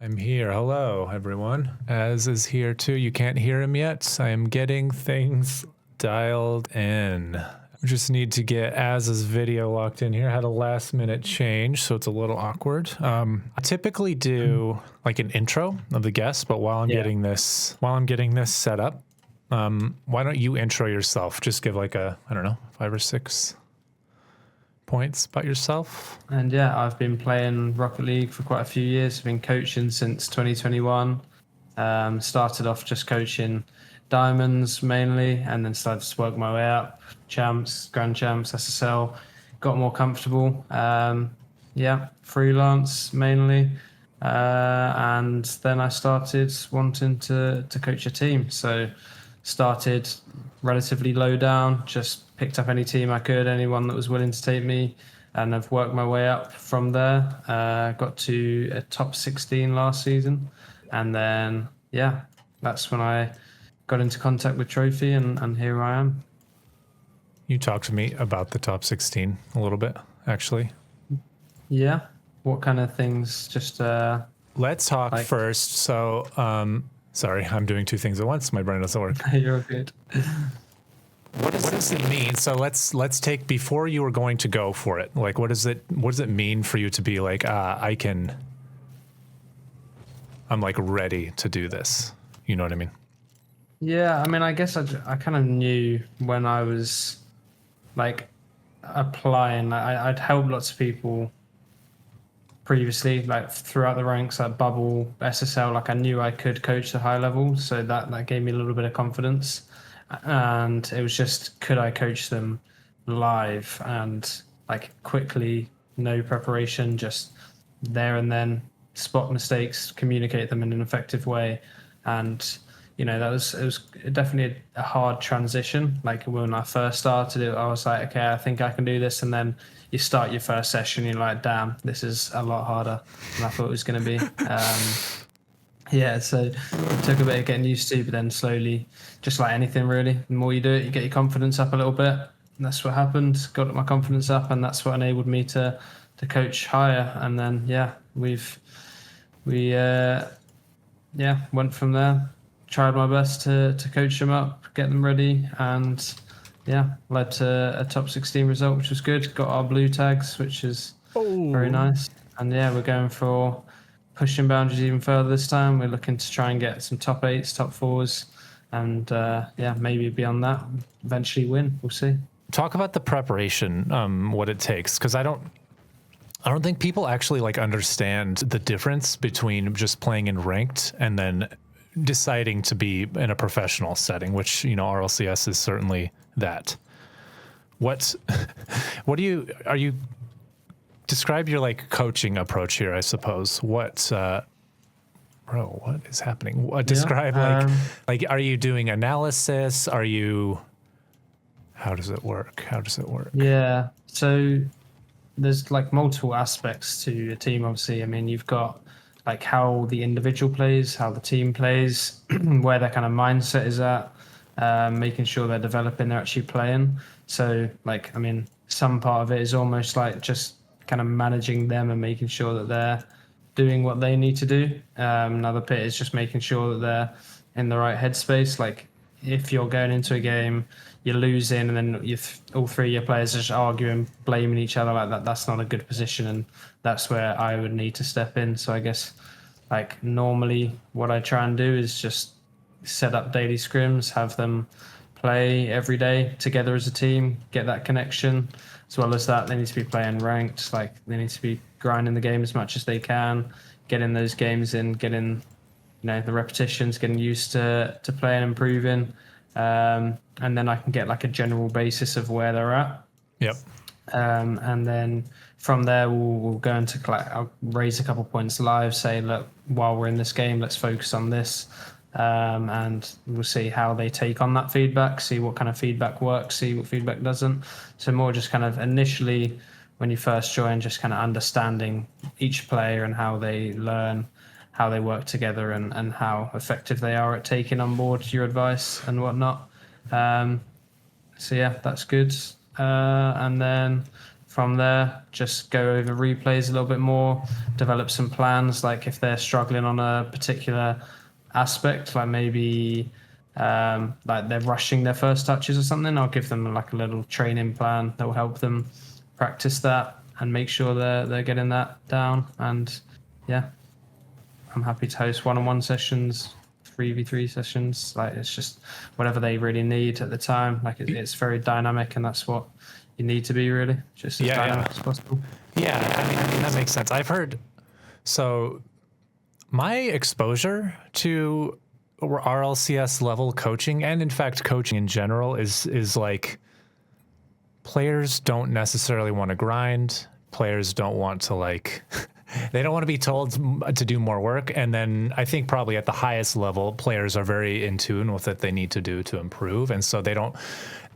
I'm here. Hello, everyone. Az is here too. You can't hear him yet. I am getting things dialed in. We just need to get Az's video locked in here. Had a last minute change, so it's a little awkward. I typically do like an intro of the guest, but while I'm getting this set up, why don't you intro yourself? Just give like I don't know, 5 or 6 points about yourself. And yeah, I've been playing Rocket League for quite a few years. I've been coaching since 2021. Started off just coaching diamonds mainly, and then started to work my way up. Champs, Grand Champs, SSL. Got more comfortable. Freelance mainly. And then I started wanting to coach a team. So started relatively low down, just picked up any team I could, anyone that was willing to take me, and I've worked my way up from there. Got to a top 16 last season, and then that's when I got into contact with Trophy, and here I am. You talked to me about the top 16 a little bit, actually. Yeah. What kind of things? Just let's talk first. So, sorry, I'm doing 2 things at once. My brain doesn't work. You're good. What does it mean? So let's take before you were going to go for it. Like, what does it mean for you to be like, I'm like ready to do this? You know what I mean? Yeah, I mean, I guess I kind of knew when I was like applying. I'd helped lots of people previously, like throughout the ranks, like Bubble, SSL. Like I knew I could coach the high level, so that gave me a little bit of confidence. And it was just, could I coach them live and like quickly, no preparation, just there and then, spot mistakes, communicate them in an effective way. And it was definitely a hard transition. Like when I first started it, I was like, okay, I think I can do this. And then you start your first session, you're like, damn, this is a lot harder than I thought it was going to be. So it took a bit of getting used to, but then slowly, just like anything really, the more you do it, you get your confidence up a little bit. And that's what happened. Got my confidence up, and that's what enabled me to coach higher. And then we went from there. Tried my best to coach them up, get them ready, and led to a top 16 result, which was good. Got our blue tags, which is very nice. And we're going for pushing boundaries even further this time. We're looking to try and get some top 8s, top 4s, and maybe beyond that, eventually win. We'll see. Talk about the preparation, what it takes, because I don't think people actually like understand the difference between just playing in ranked and then deciding to be in a professional setting, which RLCS is certainly that. What are you describe your like coaching approach here, I suppose. What is happening? Describe like are you doing analysis? How does it work? Yeah. So there's like multiple aspects to a team, obviously. I mean, you've got like how the individual plays, how the team plays, where their kind of mindset is at, making sure they're developing, they're actually playing. So like, I mean, some part of it is almost like just kind of managing them and making sure that they're doing what they need to do. Another bit is just making sure that they're in the right headspace. Like if you're going into a game, you're losing, and then all 3 of your players are just arguing, blaming each other like that. That's not a good position, and that's where I would need to step in. So I guess like normally what I try and do is just set up daily scrims, have them play every day together as a team, get that connection. As well as that, they need to be playing ranked. Like they need to be grinding the game as much as they can, getting those games in, getting the repetitions, getting used to playing and improving. And then I can get like a general basis of where they're at. Yep. And then from there, we'll go into I'll raise a couple points live, say, look, while we're in this game, let's focus on this. And we'll see how they take on that feedback, see what kind of feedback works, see what feedback doesn't. So more just kind of initially when you first join, just kind of understanding each player and how they learn, how they work together, and how effective they are at taking on board your advice and whatnot. That's good. And then from there, just go over replays a little bit more, develop some plans. Like if they're struggling on a particular aspect, like maybe like they're rushing their first touches or something, I'll give them like a little training plan that will help them practice that and make sure they're getting that down. And yeah, I'm happy to host one-on-one sessions, 3v3 sessions. Like it's just whatever they really need at the time. Like it's very dynamic, and that's what you need to be, really, just as dynamic as possible. Yeah, I mean that makes sense. I've heard, so my exposure to RLCS level coaching, and in fact coaching in general, is like players don't necessarily want to grind. Players don't want to like they don't want to be told to do more work. And then I think probably at the highest level, players are very in tune with what they need to do to improve. And so they don't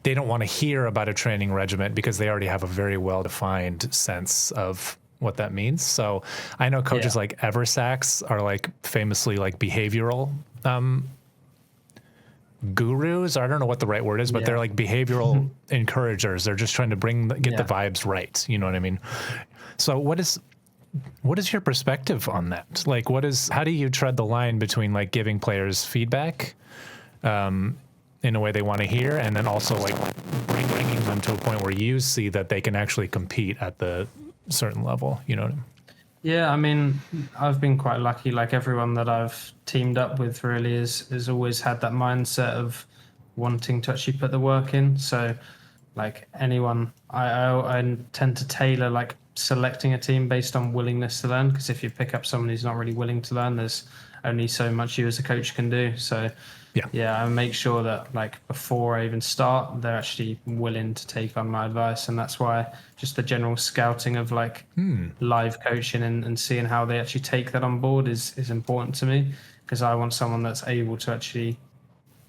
want to hear about a training regimen because they already have a very well-defined sense of what that means. So I know coaches like Eversax are like famously like behavioral gurus. I don't know what the right word is, but they're like behavioral encouragers. They're just trying to get the vibes right. You know what I mean? So what is your perspective on that? Like, how do you tread the line between like giving players feedback in a way they want to hear, and then also like bringing them to a point where you see that they can actually compete at the certain level, you know what I mean? Yeah, I mean, I've been quite lucky. Like everyone that I've teamed up with really has always had that mindset of wanting to actually put the work in. So like anyone, I tend to tailor like selecting a team based on willingness to learn, because if you pick up someone who's not really willing to learn, there's only so much you as a coach can do. So I make sure that like before I even start, they're actually willing to take on my advice. And that's why just the general scouting of like live coaching and seeing how they actually take that on board is important to me, because I want someone that's able to actually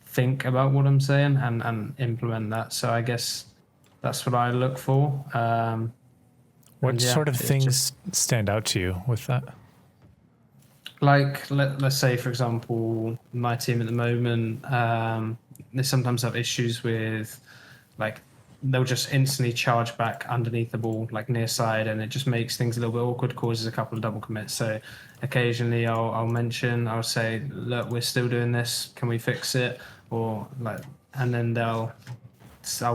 think about what I'm saying and implement that. So I guess that's what I look for. What sort of things stand out to you with that? Like, let's say, for example, my team at the moment, they sometimes have issues with, like, they'll just instantly charge back underneath the ball, like near side, and it just makes things a little bit awkward, causes a couple of double commits. So occasionally I'll say, look, we're still doing this. Can we fix it? Or like, and then I'll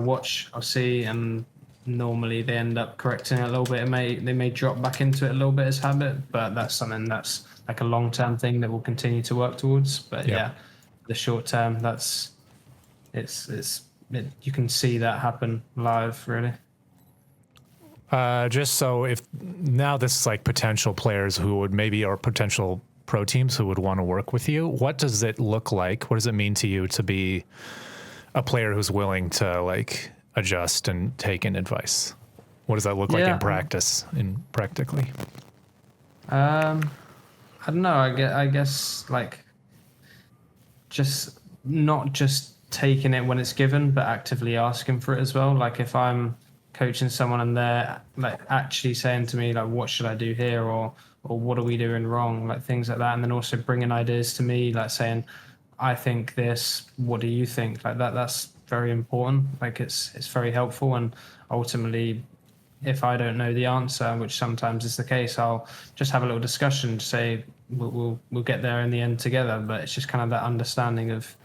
watch, I'll see, and normally they end up correcting it a little bit. They may drop back into it a little bit as habit, but that's something that's like a long-term thing that we'll continue to work towards. But the short term, you can see that happen live, really. Just so if now this is like potential players who would maybe, or potential pro teams who would want to work with you, what does it look like? What does it mean to you to be a player who's willing to like adjust and take in advice? What does that look like in practice, practically? I don't know. I guess like just not just taking it when it's given, but actively asking for it as well. Like if I'm coaching someone and they're like actually saying to me like, what should I do here? Or what are we doing wrong? Like things like that. And then also bringing ideas to me, like saying, I think this, what do you think? Like that's very important. Like it's very helpful. And ultimately, if I don't know the answer, which sometimes is the case, I'll just have a little discussion to say we'll get there in the end together. But it's just kind of that understanding of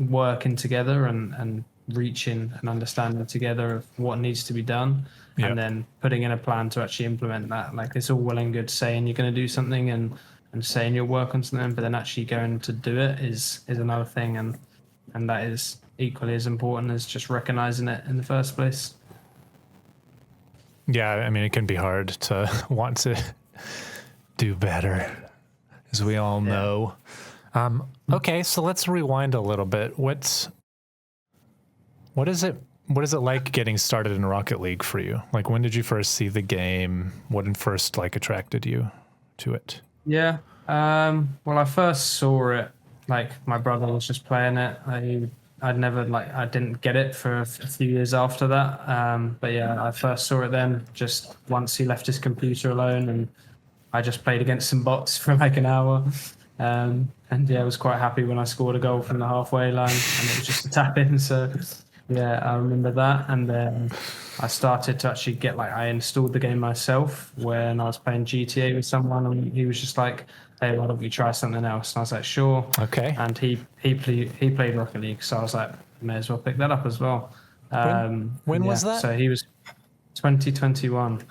working together and reaching an understanding together of what needs to be done, and then putting in a plan to actually implement that. Like it's all well and good saying you're going to do something and saying you'll work on something, but then actually going to do it is another thing, and that is equally as important as just recognizing it in the first place. Yeah, I mean, it can be hard to want to do better, as we all know. Okay, so let's rewind a little bit. What is it like getting started in Rocket League for you? Like, when did you first see the game? What first like attracted you to it? Yeah. Well, I first saw it, like my brother was just playing it. I didn't get it for a few years after that. But yeah, I first saw it then, just once he left his computer alone, and I just played against some bots for like an hour. And yeah, I was quite happy when I scored a goal from the halfway line, and it was just a tap in. So Yeah, I remember that. And then I started to actually get like I installed the game myself when I was playing GTA with someone, and he was just like, "Hey, why don't we try something else?" And I was like, "Sure." Okay. And he played Rocket League, so I was like, "May as well pick that up as well." When was Yeah, that? so he was 2021,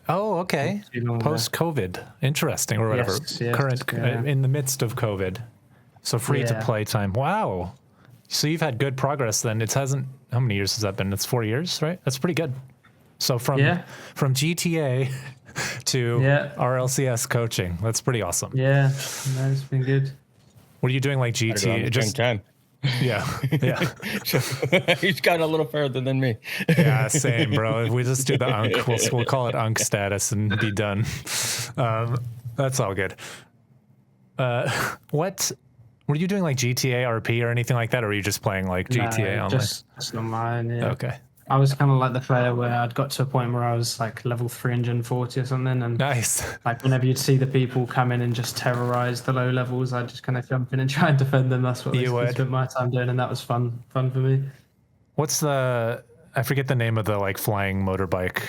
Oh, not okay. too long ago. Post COVID. Interesting, or whatever. Yes, yes, Current, yeah, in the midst of COVID. So free to yeah, play time. Wow. So you've had good progress then. It hasn't, how many years has that been? It's 4 years, right? That's pretty good. So yeah, from GTA to yeah, RLCS coaching. That's pretty awesome. yeah. No, it's been good. What are you doing like Gotta go on GTA? the same Just time. yeah. Yeah. He's gotten a little further than me. Yeah, same, bro. If we just do the unk, we'll call it unk status and be done. That's all good. What were you doing like GTA RP or anything like that, or were you just playing like GTA No, online? just not mine. Yeah. Okay, I was kind of like the player where I'd got to a point where I was like level 340 or something, and nice. like whenever you'd see the people come in and just terrorize the low levels, I'd just kind of jump in and try and defend them. That's what I You would. spent my time doing, and that was fun for me. What's I forget the name of the like flying motorbike,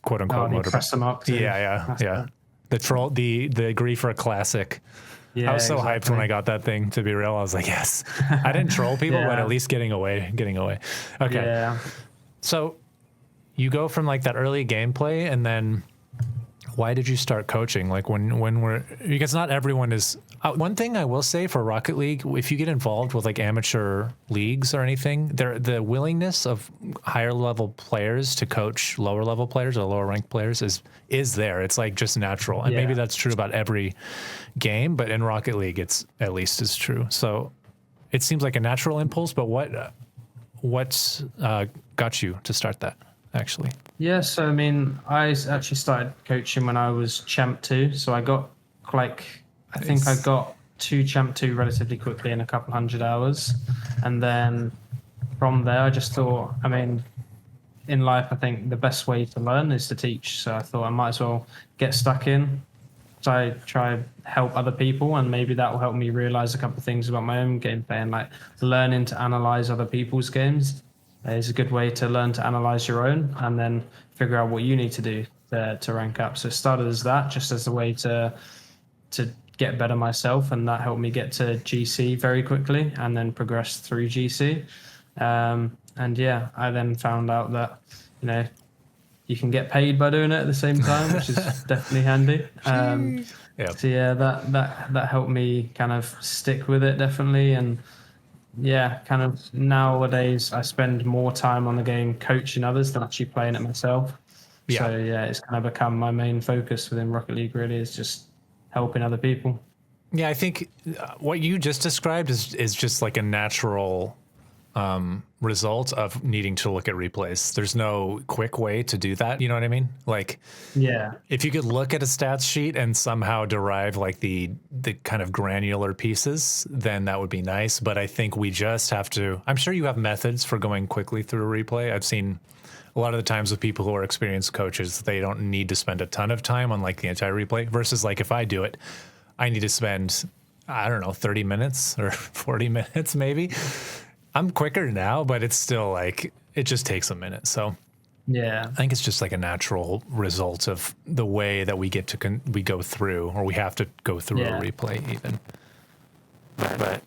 quote unquote The motorbike. Press them up. Yeah. The troll, the agree for a classic. Yeah, I was so hyped when exactly. I got that thing. To be real, I was like, yes. I didn't troll people, but Yeah. at least getting away. Okay. Yeah. So you go from like that early gameplay, and then why did you start coaching? Like when we're, because not everyone is. One thing I will say for Rocket League, if you get involved with like amateur leagues or anything, the willingness of higher level players to coach lower level players or lower ranked players is there. It's like just natural, and maybe Yeah. that's true about every game, but in Rocket League, it's at least as true. So it seems like a natural impulse. But what got you to start that actually? Yeah, so I mean, I actually started coaching when I was Champ 2. So I got like, I think I Nice. got to Champ 2 relatively quickly in a couple 100 hours. And then from there, I just thought, I mean, in life, I think the best way to learn is to teach. So I thought I might as well get stuck in, try help other people, and maybe that will help me realize a couple of things about my own gameplay. And like learning to analyze other people's games is a good way to learn to analyze your own and then figure out what you need to do to rank up. So it started as that, just as a way to get better myself, and that helped me get to GC very quickly and then progress through GC. And yeah, I then found out that you can get paid by doing it at the same time, which is definitely handy. Yeah. So yeah, that helped me kind of stick with it definitely. And yeah, kind of nowadays I spend more time on the game coaching others than actually playing it myself. Yeah. So yeah, it's kind of become my main focus within Rocket League. Really, is just helping other people. Yeah, I think what you just described is just like a natural result of needing to look at replays. There's no quick way to do that. You know what I mean? Like, Yeah, if you could look at a stats sheet and somehow derive like the kind of granular pieces, then that would be nice. But I think we just have to. I'm sure you have methods for going quickly through a replay. I've seen a lot of the times with people who are experienced coaches, they don't need to spend a ton of time on like the entire replay. Versus like if I do it, I need to spend, I don't know, 30 minutes or 40 minutes maybe. I'm quicker now, but it's still like, it just takes a minute. So yeah, I think it's just like a natural result of the way that we get to, we go through, or we have to go through Yeah. a replay even. But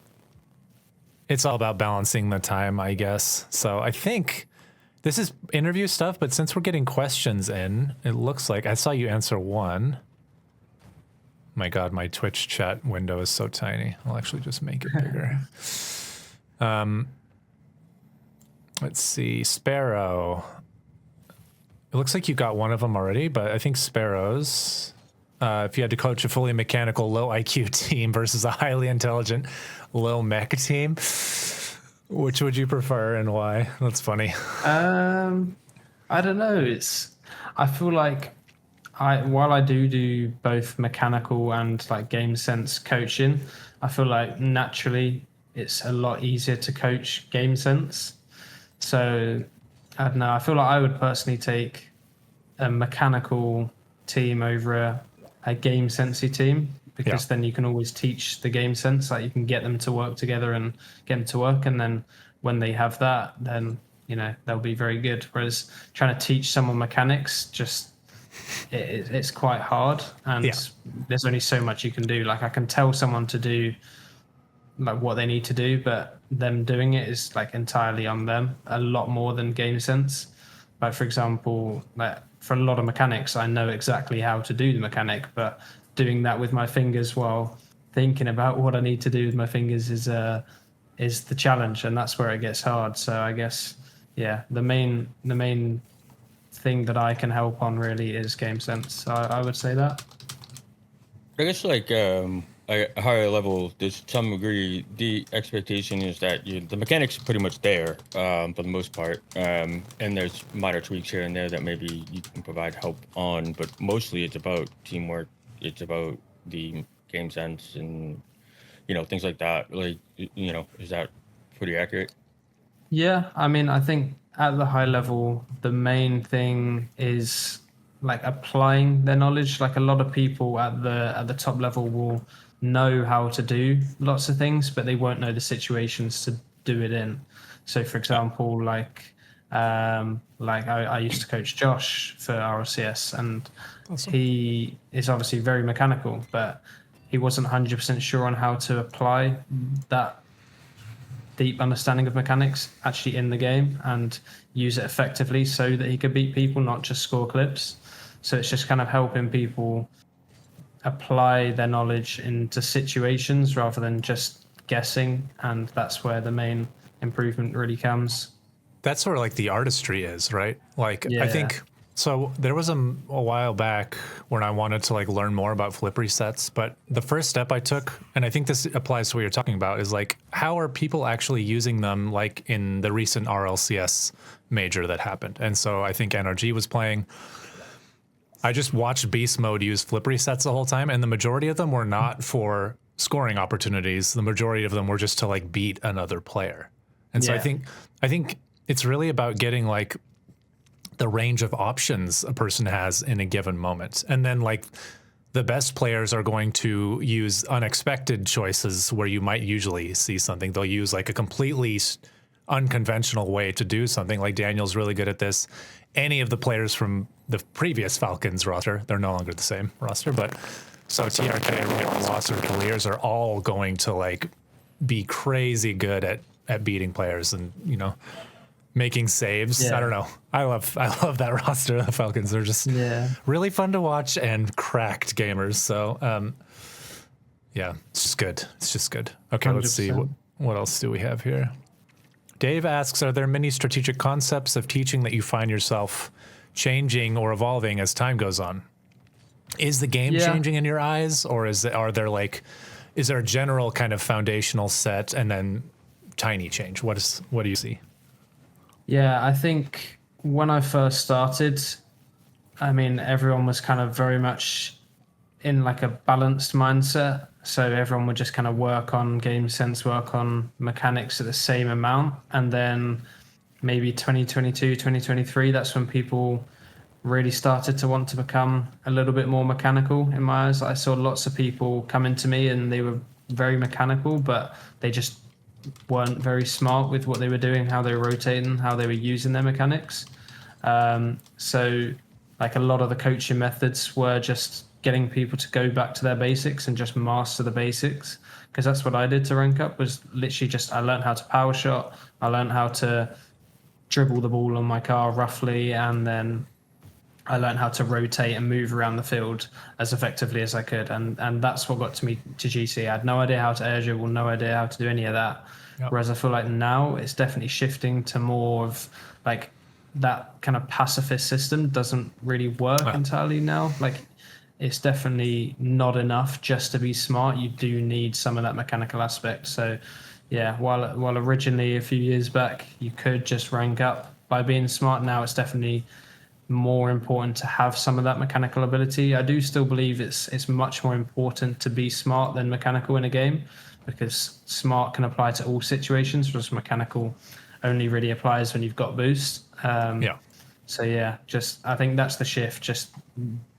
it's all about balancing the time, I guess. So I think this is interview stuff, but since we're getting questions in, it looks like I saw you answer one. My God, my Twitch chat window is so tiny. I'll actually just make it bigger. Let's see, Sparrow. It looks like you got one of them already, but I think Sparrows, if you had to coach a fully mechanical low IQ team versus a highly intelligent low mech team, which would you prefer and why? That's funny. I don't know. I feel like while I do both mechanical and like game sense coaching, I feel like naturally it's a lot easier to coach game sense. So I don't know. I feel like I would personally take a mechanical team over a game sensey team, because then you can always teach the game sense. Like you can get them to work together and get them to work, and then when they have that, then they'll be very good. Whereas trying to teach someone mechanics, it's quite hard, and there's only so much you can do. Like I can tell someone to do like what they need to do, but them doing it is like entirely on them, a lot more than game sense. Like for example, like for a lot of mechanics, I know exactly how to do the mechanic, but doing that with my fingers while thinking about what I need to do with my fingers is the challenge, and that's where it gets hard. So I guess the main thing that I can help on really is game sense. So I would say that. I guess like at a higher level, there's some degree the expectation is that the mechanics are pretty much there for the most part, and there's minor tweaks here and there that maybe you can provide help on, but mostly it's about teamwork. It's about the game sense and things like that. Like is that pretty accurate? Yeah, I mean, I think at the high level, the main thing is like applying their knowledge. Like a lot of people at the top level will know how to do lots of things, but they won't know the situations to do it in. So, for example, I used to coach Josh for RLCS, and Awesome. he is obviously very mechanical, but he wasn't 100% sure on how to apply that deep understanding of mechanics actually in the game and use it effectively so that he could beat people, not just score clips. So it's just kind of helping people apply their knowledge into situations rather than just guessing, and that's where the main improvement really comes. That's sort of like the artistry is, right? Like, I Yeah. think, so there was a while back when I wanted to like learn more about flip resets, but the first step I took, and I think this applies to what you're talking about, is like, how are people actually using them like in the recent RLCS major that happened? And so I think NRG was playing. I just watched Beast Mode use flip resets the whole time, and the majority of them were not for scoring opportunities. The majority of them were just to like beat another player. And so Yeah. I think it's really about getting like the range of options a person has in a given moment. And then like the best players are going to use unexpected choices where you might usually see something. They'll use like a completely unconventional way to do something. Like Daniel's really good at this. Any of the players from the previous Falcons roster, they're no longer the same roster, but so TRK, Royal Loss, or Cavaliers are all going to like be crazy good at beating players and, making saves. Yeah. I don't know. I love that roster, the Falcons. They're just really fun to watch and cracked gamers. So, it's just good. It's just good. Okay, let's see. 100%. What else do we have here? Dave asks, are there many strategic concepts of teaching that you find yourself changing or evolving as time goes on? Is the game changing in your eyes, or is there a general kind of foundational set and then tiny change? What do you see? Yeah, I think when I first started, I mean, everyone was kind of very much in like a balanced mindset. So everyone would just kind of work on game sense, work on mechanics at the same amount. And then maybe 2022, 2023, that's when people really started to want to become a little bit more mechanical in my eyes. I saw lots of people come into me and they were very mechanical, but they just weren't very smart with what they were doing, how they were rotating, how they were using their mechanics. So like a lot of the coaching methods were just getting people to go back to their basics and just master the basics. Because that's what I did to rank up, was literally just I learned how to power shot, I learned how to dribble the ball on my car roughly, and then I learned how to rotate and move around the field as effectively as I could. And that's what got to me to GC. I had no idea how to air dribble, no idea how to do any of that. Yep. Whereas I feel like now it's definitely shifting to more of like that kind of pacifist system doesn't really work entirely now. Like it's definitely not enough just to be smart. You do need some of that mechanical aspect. So yeah, while originally a few years back you could just rank up by being smart, now it's definitely more important to have some of that mechanical ability. I do still believe it's much more important to be smart than mechanical in a game, because smart can apply to all situations, whereas mechanical only really applies when you've got boost. So yeah, just I think that's the shift. Just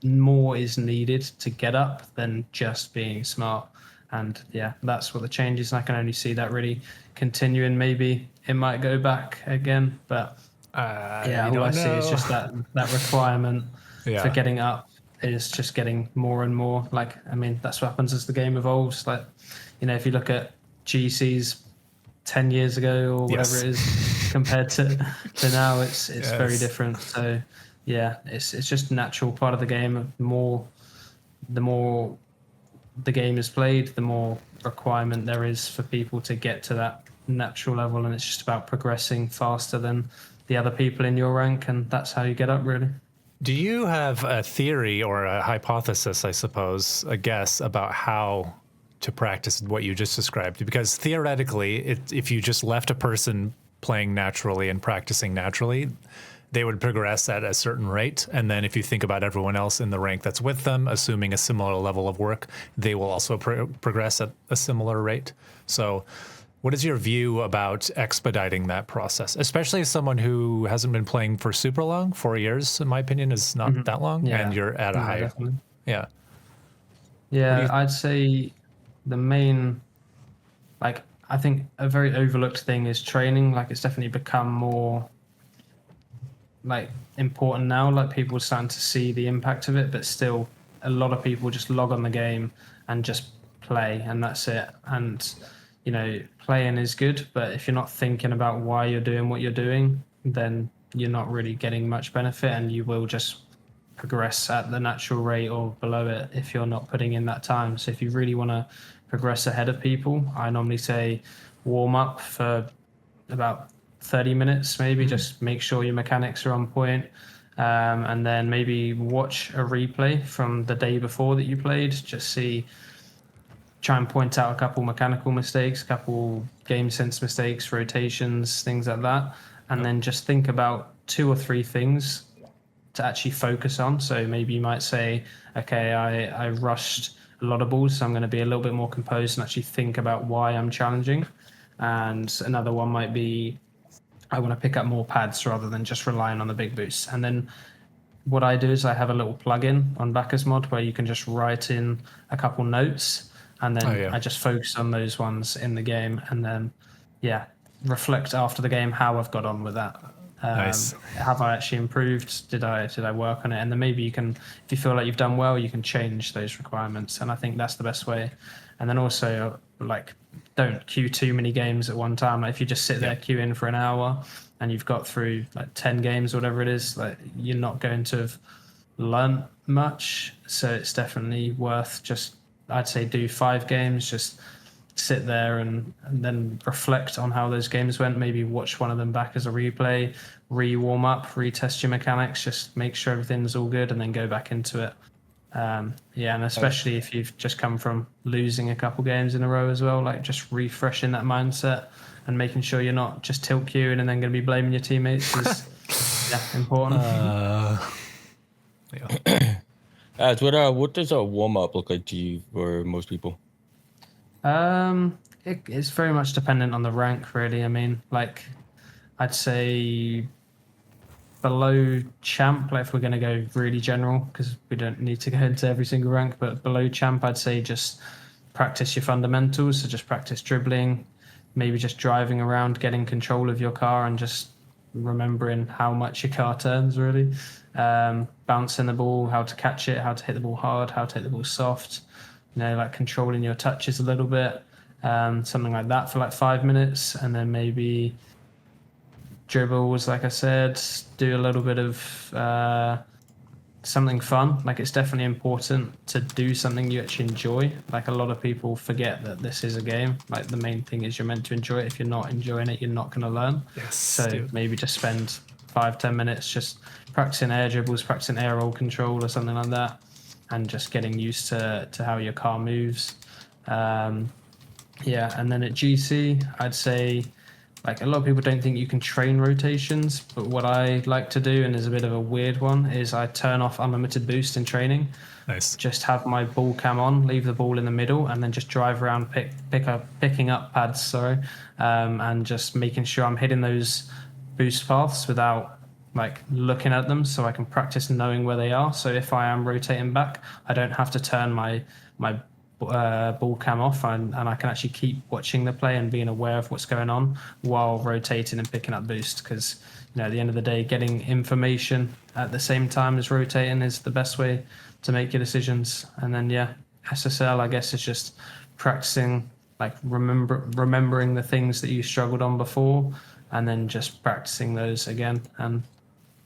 more is needed to get up than just being smart. And yeah, that's what the change is. And I can only see that really continuing. Maybe it might go back again, but yeah, all I see is just that requirement for getting up is just getting more and more. Like, I mean, that's what happens as the game evolves. Like, you know, if you look at GCs 10 years ago or whatever it is compared to now, it's very different. So yeah, it's just a natural part of the game. The more the game is played, the more requirement there is for people to get to that natural level, and it's just about progressing faster than the other people in your rank, and that's how you get up, really. Do you have a theory or a hypothesis, I suppose, a guess about how to practice what you just described? Because theoretically, if you just left a person playing naturally and practicing naturally, they would progress at a certain rate. And then if you think about everyone else in the rank that's with them, assuming a similar level of work, they will also progress at a similar rate. So what is your view about expediting that process, especially as someone who hasn't been playing for super long? 4 years, in my opinion, is not that long, and you're at a higher. Definitely. Yeah. Yeah, I'd say the main, like, I think a very overlooked thing is training. Like, it's definitely become more like important now. Like, people are starting to see the impact of it, but still a lot of people just log on the game and just play, and that's it. And you know, playing is good, but if you're not thinking about why you're doing what you're doing, then you're not really getting much benefit, and you will just progress at the natural rate or below it if you're not putting in that time. So if you really want to progress ahead of people, I normally say warm up for about 30 minutes, maybe. Just make sure your mechanics are on point. And then maybe watch a replay from the day before that you played. Just try and point out a couple mechanical mistakes, a couple game sense mistakes, rotations, things like that. And then just think about 2 or 3 things to actually focus on. So maybe you might say, okay, I rushed a lot of balls, so I'm going to be a little bit more composed and actually think about why I'm challenging. And another one might be, I want to pick up more pads rather than just relying on the big boosts. And then what I do is I have a little plugin on Backers Mod where you can just write in a couple notes, and then I just focus on those ones in the game, and then reflect after the game how I've got on with that. Nice. Have I actually improved? Did I work on it? And then maybe you can, if you feel like you've done well, you can change those requirements. And I think that's the best way. And then also, like, don't queue too many games at one time. Like, if you just sit there queuing for an hour and you've got through like 10 games or whatever it is, like, you're not going to have learned much. So it's definitely worth just, I'd say, do 5 games, just sit there and then reflect on how those games went. Maybe watch one of them back as a replay, re-warm up, retest your mechanics, just make sure everything's all good, and then go back into it. And especially if you've just come from losing a couple games in a row as well, like, just refreshing that mindset and making sure you're not just tilt queuing and then going to be blaming your teammates is important. What does a warm up look like to you or most people? It's very much dependent on the rank, really. I mean, like, I'd say below champ, like, if we're going to go really general, because we don't need to go into every single rank, but below champ, I'd say just practice your fundamentals. So just practice dribbling, maybe just driving around, getting control of your car, and just remembering how much your car turns, really. Bouncing the ball, how to catch it, how to hit the ball hard, how to hit the ball soft, you know, like controlling your touches a little bit, something like that for like 5 minutes. And then maybe dribbles, like I said, do a little bit of something fun. Like, it's definitely important to do something you actually enjoy. Like, a lot of people forget that this is a game. Like, the main thing is you're meant to enjoy it. If you're not enjoying it, you're not going to learn. So maybe just spend 5-10 minutes just practicing air dribbles, practicing air roll control or something like that, and just getting used to how your car moves. And then at GC, I'd say, like, a lot of people don't think you can train rotations, but what I like to do, and is a bit of a weird one, is I turn off unlimited boost in training. Nice. Just have my ball cam on, leave the ball in the middle, and then just drive around picking up pads, and just making sure I'm hitting those boost paths without, like, looking at them, so I can practice knowing where they are. So if I am rotating back, I don't have to turn my ball cam off, and I can actually keep watching the play and being aware of what's going on while rotating and picking up boost. Because at the end of the day, getting information at the same time as rotating is the best way to make your decisions. And then SSL, I guess, is just practicing, like remembering the things that you struggled on before, and then just practicing those again. And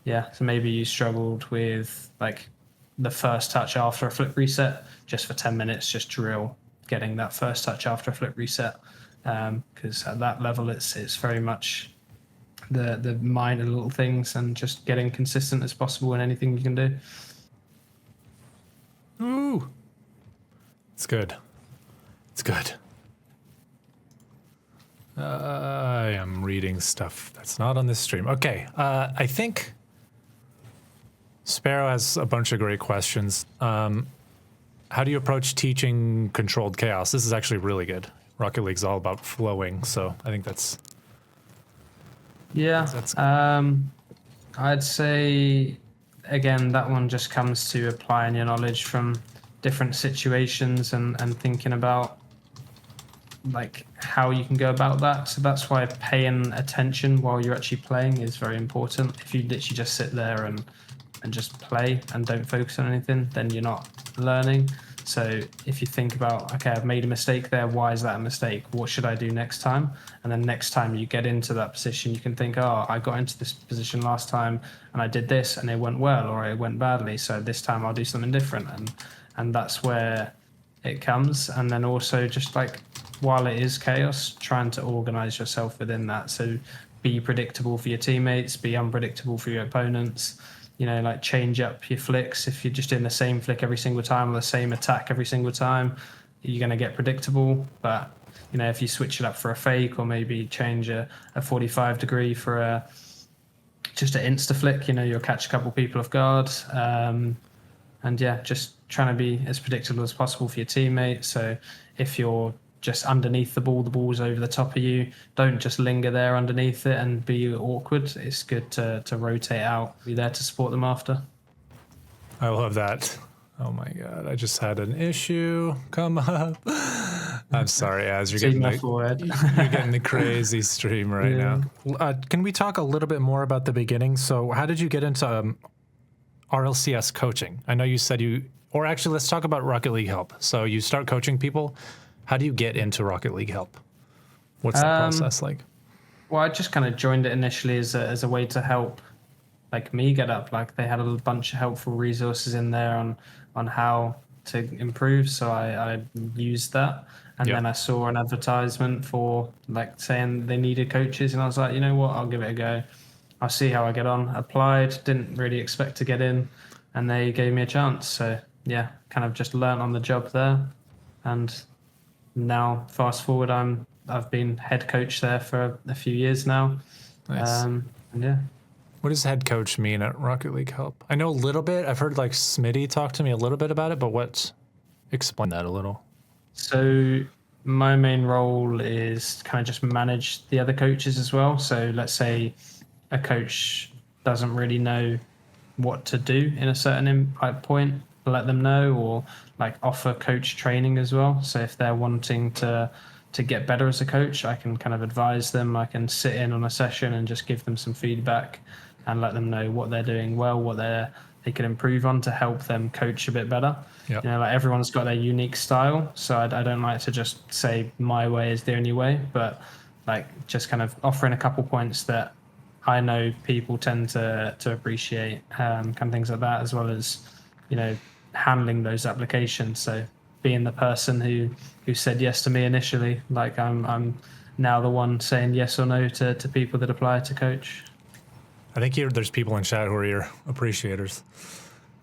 so maybe you struggled with like the first touch after a flip reset, just for 10 minutes, just drill getting that first touch after a flip reset. Because at that level, it's very much the minor little things and just getting consistent as possible in anything you can do. Ooh. It's good. It's good. I am reading stuff that's not on this stream. Okay, I think Sparrow has a bunch of great questions. How do you approach teaching controlled chaos? This is actually really good. Rocket League's all about flowing, so I think that's... I'd say, again, that one just comes to applying your knowledge from different situations and thinking about like how you can go about that. So that's why paying attention while you're actually playing is very important. If you literally just sit there and just play and don't focus on anything, then you're not learning. So if you think about, okay, I've made a mistake there, why is that a mistake? What should I do next time? And then next time you get into that position, you can think, oh, I got into this position last time and I did this and it went well or it went badly. So this time I'll do something different. And that's where it comes. And then also just like, while it is chaos, trying to organize yourself within that. So be predictable for your teammates, be unpredictable for your opponents. Like change up your flicks. If you're just doing the same flick every single time or the same attack every single time, you're going to get predictable. But, if you switch it up for a fake or maybe change a 45 degree for just an insta flick, you'll catch a couple people off guard. Just trying to be as predictable as possible for your teammates. So if you're just underneath the ball's over the top of you, don't just linger there underneath it and be awkward. It's good to rotate out, be there to support them after. I love that. Oh my god, I just had an issue come up. I'm sorry, Az, you're getting the crazy stream right now. Can we talk a little bit more about the beginning? So how did you get into RLCS coaching? I know you said actually let's talk about Rocket League Help. So you start coaching people. How do you get into Rocket League Help? What's that process like? Well, I just kind of joined it initially as a way to help, like me get up. Like they had a bunch of helpful resources in there on how to improve. So I used that, and then I saw an advertisement for like saying they needed coaches, and I was like, you know what, I'll give it a go. I'll see how I get on. Applied, didn't really expect to get in, and they gave me a chance. So kind of just learnt on the job there, and now fast forward, I've been head coach there for a few years now. Nice. What does head coach mean at Rocket League Help? I know a little bit. I've heard like Smitty talk to me a little bit about it, but explain that a little. So my main role is kind of just manage the other coaches as well. So let's say a coach doesn't really know what to do in a certain point, let them know, or like offer coach training as well. So if they're wanting to get better as a coach, I can kind of advise them. I can sit in on a session and just give them some feedback and let them know what they're doing well, what they can improve on to help them coach a bit better. Yep. Like everyone's got their unique style. So I don't like to just say my way is the only way, but like just kind of offering a couple points that I know people tend to appreciate, kind of things like that, as well as, handling those applications. So being the person who said yes to me initially, like I'm now the one saying yes or no to people that apply to coach. I think there's people in chat who are your appreciators.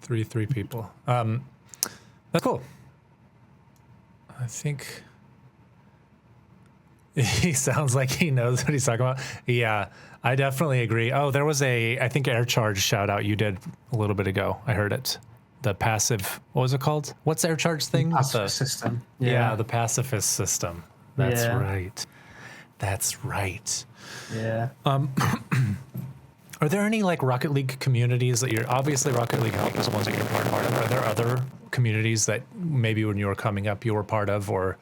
Three people. That's cool. I think he sounds like he knows what he's talking about. Yeah, I definitely agree. Oh, there was I think air charge shout out you did a little bit ago. I heard it. The passive, what was it called? What's the air charge thing? Pacifist system. Yeah, the pacifist system. That's right. That's right. Yeah. Are there any like Rocket League communities that you're obviously Rocket League Help is the ones that you're part of? Are there other communities that maybe when you were coming up you were part of, or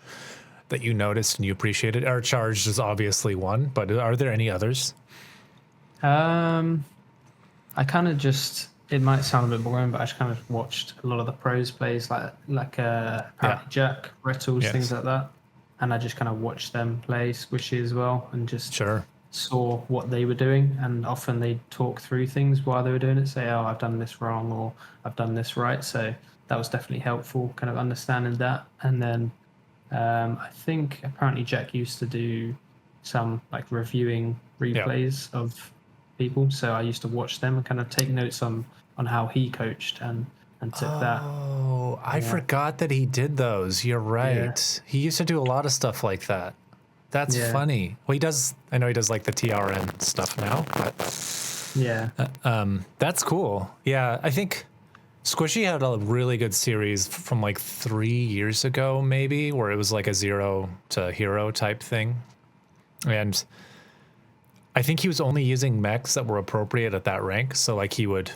that you noticed and you appreciated? Our Charged is obviously one, but are there any others? I kind of just, it might sound a bit boring, but I just kind of watched a lot of the pros plays, like apparently Jack, Rettles, Yes. things like that. And I just kind of watched them play Squishy as well, and just Sure. saw what they were doing. And often they'd talk through things while they were doing it, say, oh, I've done this wrong, or I've done this right. So that was definitely helpful, kind of understanding that. And then I think apparently Jack used to do some like reviewing replays of people, so I used to watch them and kind of take notes on how he coached and took that. Oh, I forgot that he did those. You're right. Yeah. He used to do a lot of stuff like that. That's funny. Well, he does. I know he does like the TRN stuff now, but that's cool. Yeah, I think Squishy had a really good series from like 3 years ago, maybe, where it was like a 0 to hero type thing, and I think he was only using mechs that were appropriate at that rank. So like he would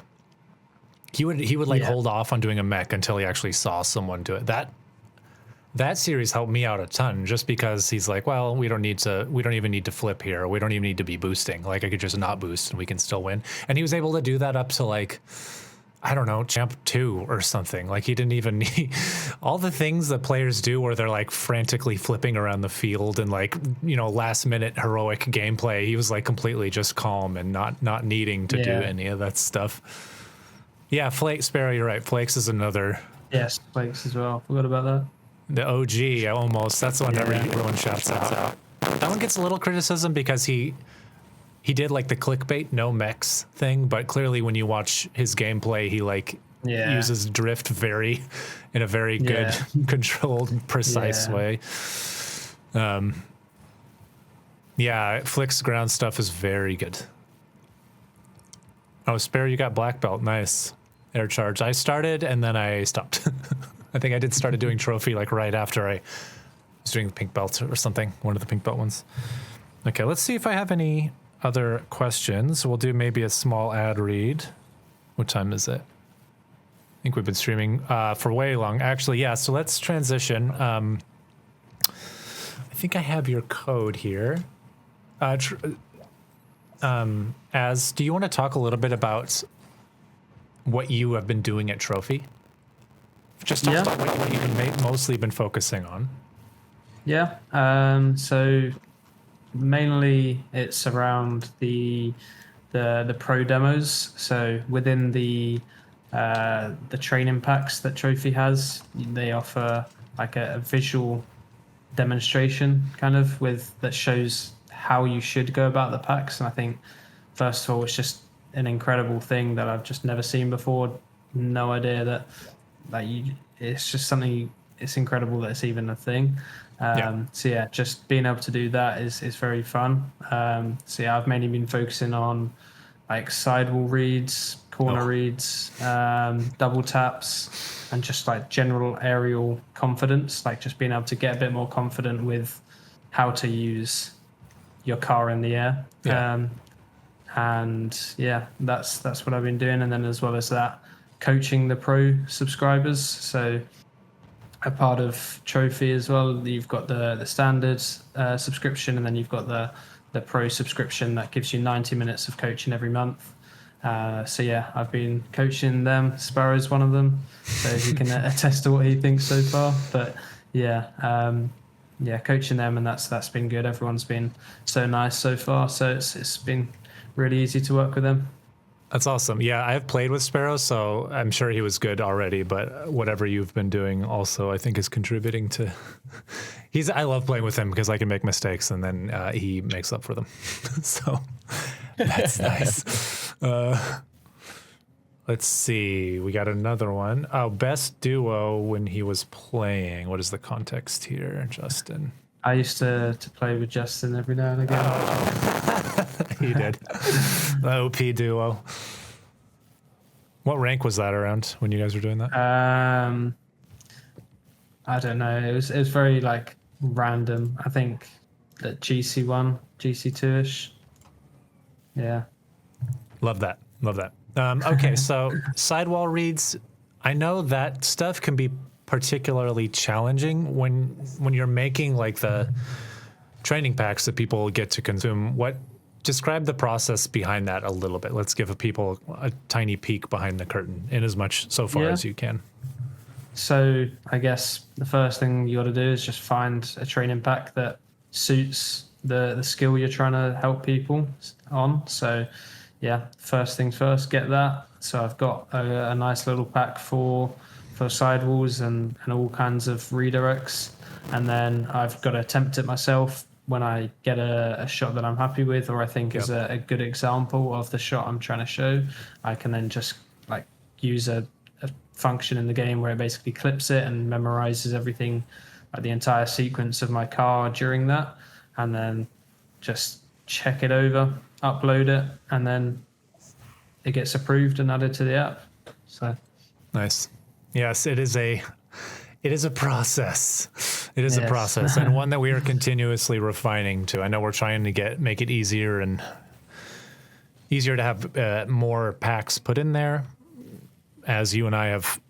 like hold off on doing a mech until he actually saw someone do it. That series helped me out a ton, just because he's like, well, we don't even need to flip here. We don't even need to be boosting. Like I could just not boost and we can still win. And he was able to do that up to like, I don't know, champ 2 or something. Like he didn't even need all the things that players do where they're like frantically flipping around the field and like, last minute heroic gameplay. He was like completely just calm and not needing to do any of that stuff. Yeah, Sparrow, you're right. Flakes is another. Yes, Flakes as well. Forgot about that. The OG, almost. That's the one everyone shouts out. That one gets a little criticism because he did like the clickbait no mechs thing, but clearly when you watch his gameplay, he like uses drift in a very good, controlled, precise way. Flick's ground stuff is very good. Oh, Spare, you got black belt. Nice. Air charge. I started and then I stopped. I think I started doing trophy like right after I was doing the pink belt or something. One of the pink belt ones. Okay, let's see if I have any other questions. We'll do maybe a small ad read. What time is it? I think we've been streaming for way long. Actually, yeah, so let's transition. I think I have your code here. Do you want to talk a little bit about what you have been doing at Trophy? Just talk about what you've mostly been focusing on. Yeah. So mainly it's around the pro demos. So within the training packs that Trophy has, they offer like a visual demonstration kind of that shows how you should go about the packs. And I think first of all, it's just an incredible thing that I've just never seen before. No idea that it's just something. It's incredible that it's even a thing. So yeah, just being able to do that is very fun. So yeah, I've mainly been focusing on like sidewall reads, corner reads, double taps, and just like general aerial confidence, like just being able to get a bit more confident with how to use your car in the air. And yeah, that's what I've been doing. And then as well as that, coaching the pro subscribers. So a part of Trophy as well, you've got the standard subscription, and then you've got the pro subscription that gives you 90 minutes of coaching every month. So yeah, I've been coaching them. Sparrow's one of them, so he can attest to what he thinks so far. But coaching them, and that's been good. Everyone's been so nice so far, so it's been really easy to work with them. That's awesome. Yeah, I've played with Sparrow, so I'm sure he was good already, but whatever you've been doing also, I think, is contributing to... I love playing with him because I can make mistakes, and then he makes up for them. So that's nice. Let's see. We got another one. Oh, best duo when he was playing. What is the context here, Justin? I used to play with Justin every now and again. He did. The OP duo. What rank was that around when you guys were doing that? I don't know. It was very like random. I think that GC1, GC2ish. Yeah. Love that. Okay, so sidewall reads. I know that stuff can be particularly challenging when you're making like the training packs that people get to consume. Describe the process behind that a little bit. Let's give people a tiny peek behind the curtain in as much so far as you can. So I guess the first thing you got to do is just find a training pack that suits the skill you're trying to help people on. So yeah, first things first, get that. So I've got a nice little pack for sidewalls and all kinds of redirects. And then I've got to attempt it myself when I get a shot that I'm happy with, or I think is a good example of the shot I'm trying to show. I can then just like use a function in the game where it basically clips it and memorizes everything, like the entire sequence of my car during that, and then just check it over, upload it, and then it gets approved and added to the app. So nice. Yes, it is a process. It is a process, and one that we are continuously refining to. I know we're trying to make it easier to have more packs put in there, as you and I have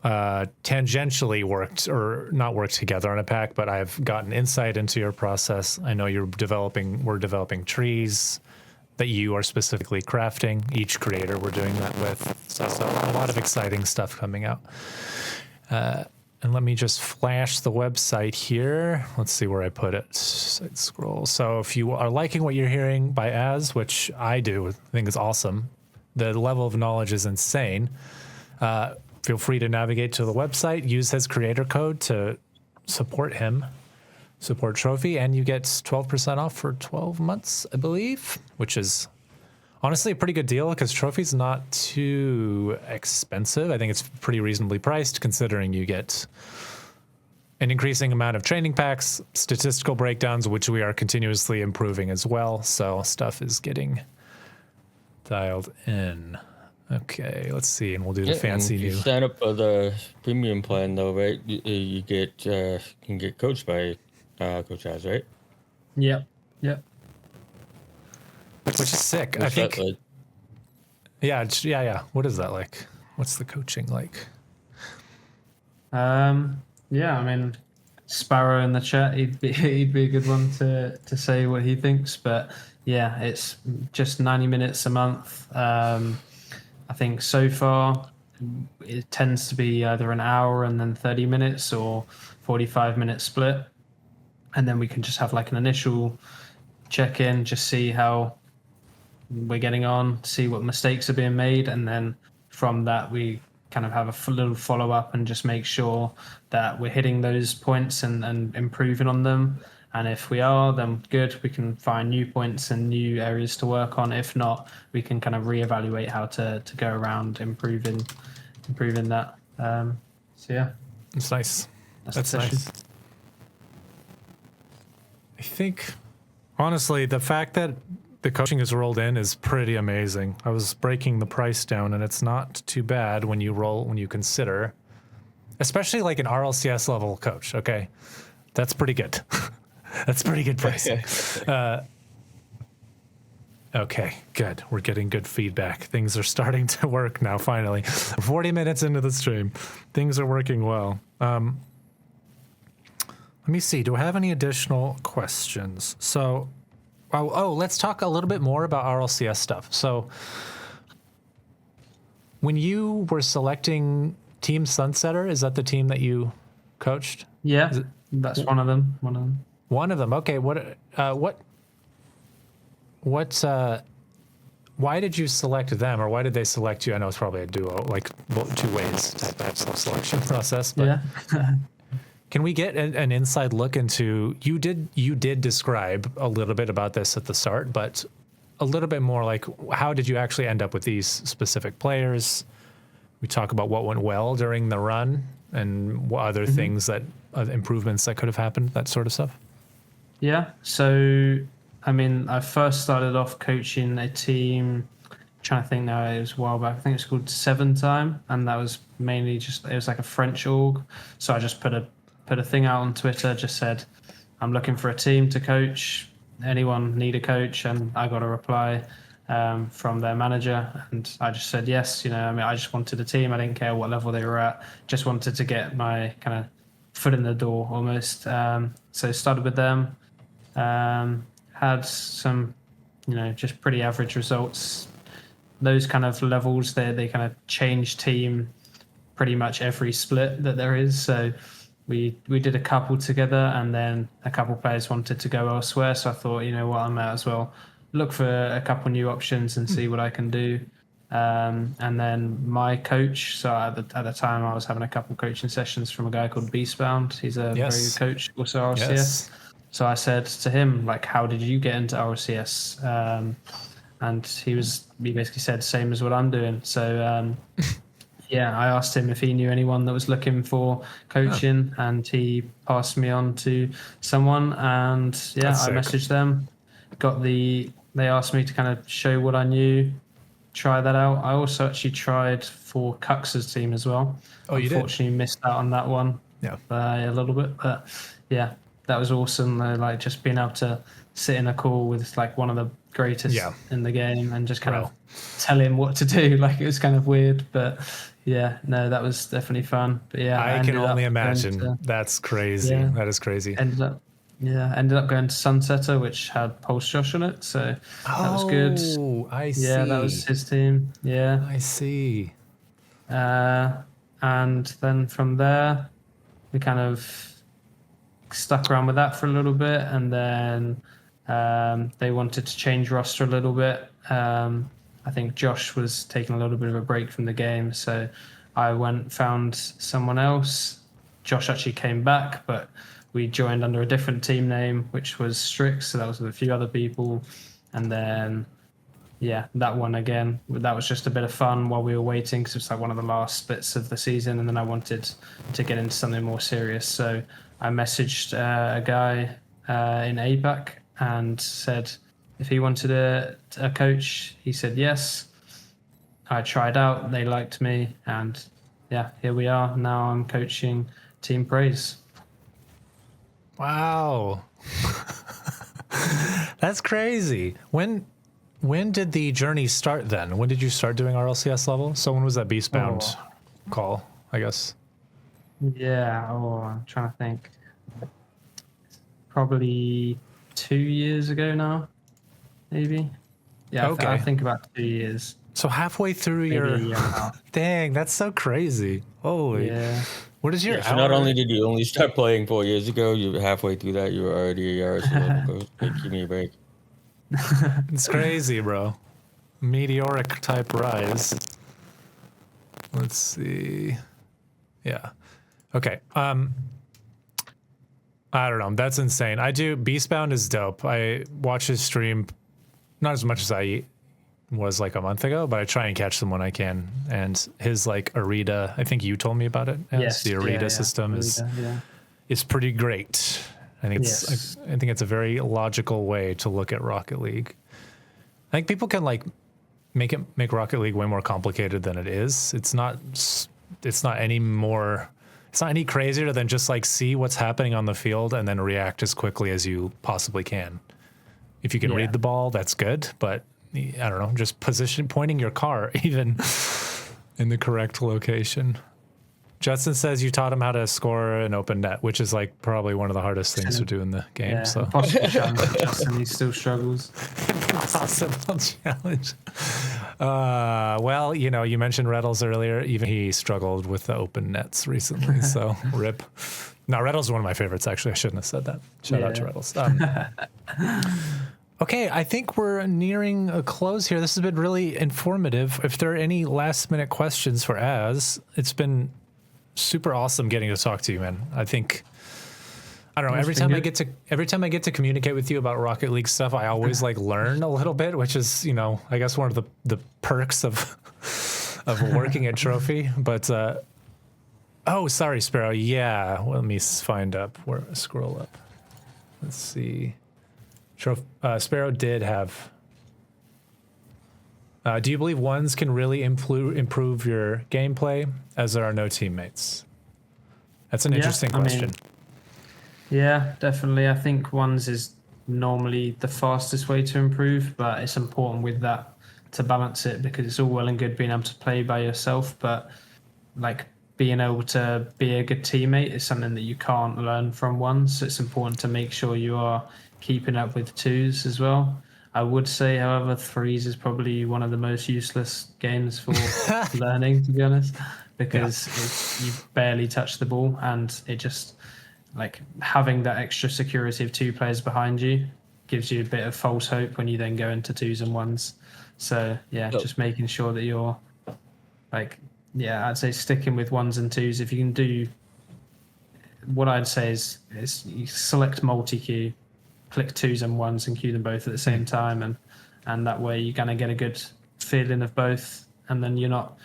tangentially not worked together on a pack, but I've gotten insight into your process. I know we're developing trees that you are specifically crafting. Each creator we're doing that with. So a lot of exciting stuff coming out. And let me just flash the website here. Let's see where I put it. Side scroll. So if you are liking what you're hearing by Az, which I do, I think is awesome. The level of knowledge is insane. Feel free to navigate to the website, use his creator code to support him, support Trophy, and you get 12% off for 12 months, I believe, which is honestly a pretty good deal because Trophy's not too expensive. I think it's pretty reasonably priced considering you get an increasing amount of training packs, statistical breakdowns, which we are continuously improving as well. So stuff is getting dialed in. Okay, let's see, and we'll do the fancy and if new. you sign up for the premium plan though, right? You can get coached by Coach Az, right? Yep. Which is sick. What's I think. that like? Yeah. What is that like? What's the coaching like? Yeah, I mean, Sparrow in the chat, he'd be a good one to say what he thinks. But yeah, it's just 90 minutes a month. I think so far it tends to be either an hour and then 30 minutes or 45-minute split. And then we can just have like an initial check-in, just see how we're getting on, see what mistakes are being made. And then from that, we kind of have a little follow-up and just make sure that we're hitting those points and improving on them. And if we are, then good, we can find new points and new areas to work on. If not, we can kind of reevaluate how to go around improving that. So yeah. It's nice. That's nice. I think, honestly, the fact that the coaching is rolled in is pretty amazing. I was breaking the price down, and it's not too bad when you consider, especially like an RLCS level coach. Okay, that's pretty good. That's pretty good pricing. Okay, good. We're getting good feedback. Things are starting to work now, finally. 40 minutes into the stream. Things are working well. Let me see. Do I have any additional questions? So, let's talk a little bit more about RLCS stuff. So, when you were selecting Team Sunsetter, is that the team that you coached? Yeah, that's one of them. One of them. Okay. Why did you select them, or why did they select you? I know it's probably a duo, like two ways type selection process. But Yeah. can we get an inside look into? You did describe a little bit about this at the start, but a little bit more like how did you actually end up with these specific players? We talk about what went well during the run and what other things that improvements that could have happened, that sort of stuff. Yeah. So, I mean, I first started off coaching a team. Trying to think now, it was a while back. I think it's called 7 Time, and that was mainly it was like a French org. So I just put a thing out on Twitter, just said, I'm looking for a team to coach. Anyone need a coach? And I got a reply. from their manager, and I just said yes. I mean, I just wanted a team. I didn't care what level they were at. Just wanted to get my kind of foot in the door almost. So started with them. Had some, just pretty average results. Those kind of levels, they kind of change team pretty much every split that there is. So we did a couple together, and then a couple players wanted to go elsewhere. So I thought, you know what, I might as well look for a couple new options and see what I can do. And then my coach, so at the time I was having a couple coaching sessions from a guy called Beastbound. He's a very good coach, also RLCS. Yes. So I said to him, like, how did you get into RLCS? And he basically said same as what I'm doing. So yeah, I asked him if he knew anyone that was looking for coaching, and he passed me on to someone. And yeah, I messaged them. They asked me to kind of show what I knew, try that out. I also actually tried for Cux's team as well. Oh, you did? Unfortunately, missed out on that one. Yeah, a little bit, but yeah, that was awesome. Like just being able to sit in a call with like one of the greatest in the game and just kind of tell him what to do. Like, it was kind of weird, but yeah, no, that was definitely fun. But yeah, I can only imagine. That's crazy. Yeah. That is crazy. Ended up going to Sunsetter, which had Pulse Josh on it, so that was good. Oh, I see. Yeah, that was his team. Yeah, I see. And then from there, we kind of stuck around with that for a little bit, and then they wanted to change roster a little bit. I think Josh was taking a little bit of a break from the game, so I found someone else. Josh actually came back, but we joined under a different team name, which was Strix, so that was with a few other people. And then, yeah, that one again, that was just a bit of fun while we were waiting, because it was like one of the last bits of the season, and then I wanted to get into something more serious. So I messaged a guy in APAC and said if he wanted a coach. He said yes. I tried out, they liked me, and yeah, here we are. Now I'm coaching Team Praise. Wow. That's crazy. When did the journey start then? When did you start doing RLCS level? So when was that Beastbound call, I guess? Yeah, I'm trying to think. Probably 2 years ago now, maybe. Yeah, okay. I think about 2 years. So halfway through maybe Dang, that's so crazy. Holy. Yeah. What is your so not only did you only start playing 4 years ago, you were halfway through that, you were already a RLCS coach. Give me a break. It's crazy, bro. Meteoric type rise. Let's see. Yeah. Okay. I don't know. That's insane. Beastbound is dope. I watch his stream, not as much as I was like a month ago, but I try and catch them when I can. And his like Arita, I think you told me about it. Yes, the Arita system is pretty great. I think it's a very logical way to look at Rocket League. I think people can like make Rocket League way more complicated than it is. It's not any crazier than just like see what's happening on the field and then react as quickly as you possibly can. If you can read the ball, that's good, but I don't know, just pointing your car even in the correct location. Justin says you taught him how to score an open net, which is like probably one of the hardest things to do in the game. Yeah, so impossible challenge. Justin, he still struggles. Impossible challenge. Well, you mentioned Reddles earlier. Even he struggled with the open nets recently. So rip. No, Reddles is one of my favorites. Actually, I shouldn't have said that. Shout out to Reddles. Okay, I think we're nearing a close here. This has been really informative. If there are any last minute questions for Az, it's been super awesome getting to talk to you, man. I don't know. Every time I get to communicate with you about Rocket League stuff, I always like learn a little bit, which is, I guess one of the perks of working at Trophy. But sorry, Sparrow. Yeah, let me scroll up. Let's see. Sparrow did have. Do you believe ones can really improve your gameplay as there are no teammates? That's an interesting question. Yeah, definitely. I think ones is normally the fastest way to improve, but it's important with that to balance it, because it's all well and good being able to play by yourself, but like being able to be a good teammate is something that you can't learn from ones. So it's important to make sure you are keeping up with twos as well. I would say, however, threes is probably one of the most useless games for learning, to be honest, because you barely touch the ball, and it just, like, having that extra security of two players behind you gives you a bit of false hope when you then go into twos and ones. So yeah, Yep. just making sure that you're like, yeah, I'd say sticking with ones and twos. If you can do, what I'd say is you select multi-queue, click twos and ones and queue them both at the same time, and that way you're gonna get a good feeling of both, and then you're not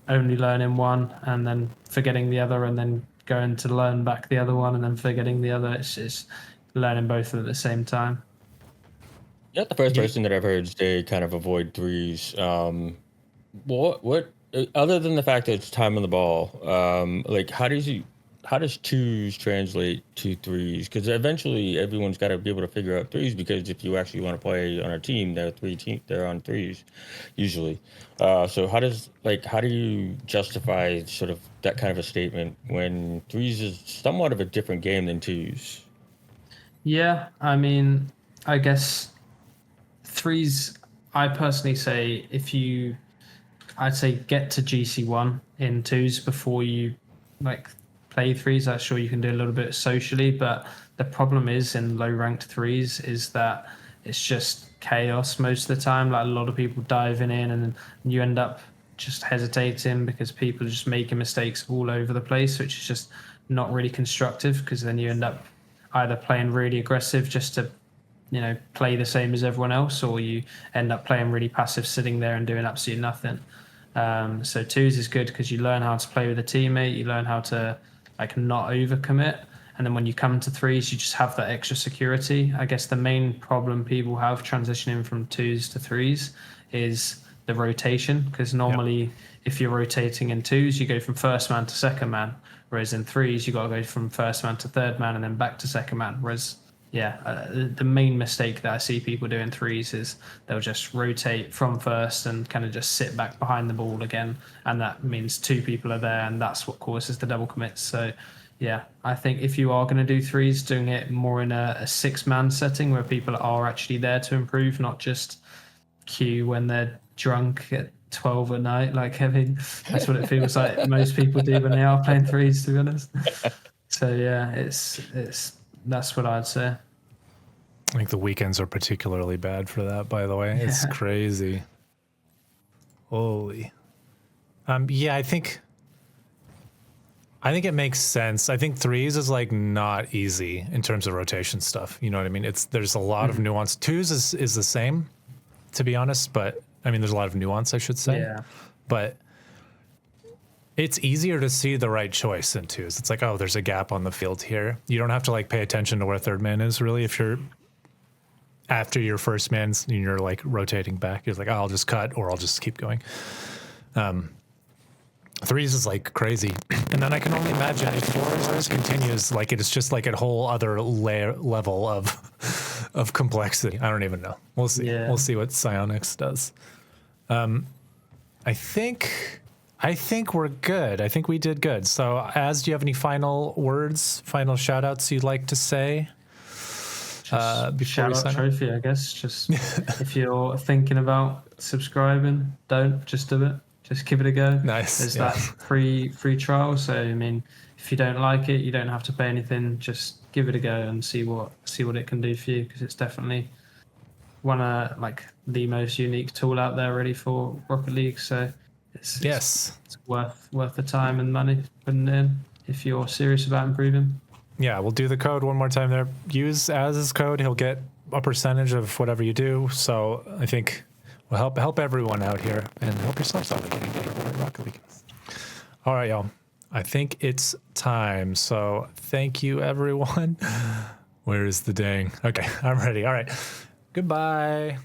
only learning one and then forgetting the other, and then going to learn back the other one and then forgetting the other. It's learning both at the same time. You're not the first person that I've heard say kind of avoid threes. What other than the fact that it's time on the ball, like how does twos translate to threes? Because eventually everyone's got to be able to figure out threes. Because if you actually want to play on a team, they're on threes, usually. So how do you justify sort of that kind of a statement when threes is somewhat of a different game than twos? Yeah, I mean, I guess threes, I personally say, I'd say get to GC1 in twos before you like play threes. I'm sure you can do a little bit socially, but the problem is in low ranked threes is that it's just chaos most of the time. Like, a lot of people diving in, and you end up just hesitating because people are just making mistakes all over the place, which is just not really constructive, because then you end up either playing really aggressive just to play the same as everyone else, or you end up playing really passive, sitting there and doing absolutely nothing. So twos is good because you learn how to play with a teammate, you learn how to like not overcommit, and then when you come to threes, you just have that extra security. I guess the main problem people have transitioning from twos to threes is the rotation, because normally if you're rotating in twos, you go from first man to second man, whereas in threes you got to go from first man to third man and then back to second man. Whereas the main mistake that I see people do in threes is they'll just rotate from first and kind of just sit back behind the ball again, and that means two people are there, and that's what causes the double commits. So yeah, I think if you are going to do threes, doing it more in a six-man setting where people are actually there to improve, not just queue when they're drunk at 12 at night. Like, I mean, that's what it feels like most people do when they are playing threes, to be honest. So yeah, it's that's what I'd say. I think the weekends are particularly bad for that, by the way. It's crazy. Holy. Yeah, I think it makes sense. I think threes is like not easy in terms of rotation stuff. You know what I mean? There's a lot of nuance. Twos is the same, to be honest, but I mean there's a lot of nuance, I should say. Yeah. But it's easier to see the right choice in twos. It's like, oh, there's a gap on the field here. You don't have to like pay attention to where third man is really. If you're after your first man's and you're like rotating back, you're like, oh, I'll just cut or I'll just keep going. Threes is like crazy. And then I can only imagine if fours continues, like it's just like a whole other level of complexity. I don't even know. We'll see. Yeah. We'll see what Psionics does. I think we're good. I think we did good. So, Az, do you have any final words, final shout outs you'd like to say? Before Shout we out sign trophy, I guess. Just if you're thinking about subscribing, don't just do it. Just give it a go. Nice. There's that free trial. So I mean, if you don't like it, you don't have to pay anything. Just give it a go and see what it can do for you, because it's definitely one of like the most unique tool out there really for Rocket League. So it's worth the time and money putting it in if you're serious about improving. Yeah, we'll do the code one more time there. Use Az's code. He'll get a percentage of whatever you do. So I think we'll help everyone out here and help yourselves out getting better at Rocket League. All right, y'all. I think it's time. So thank you, everyone. Where is the dang? Okay, I'm ready. All right. Goodbye.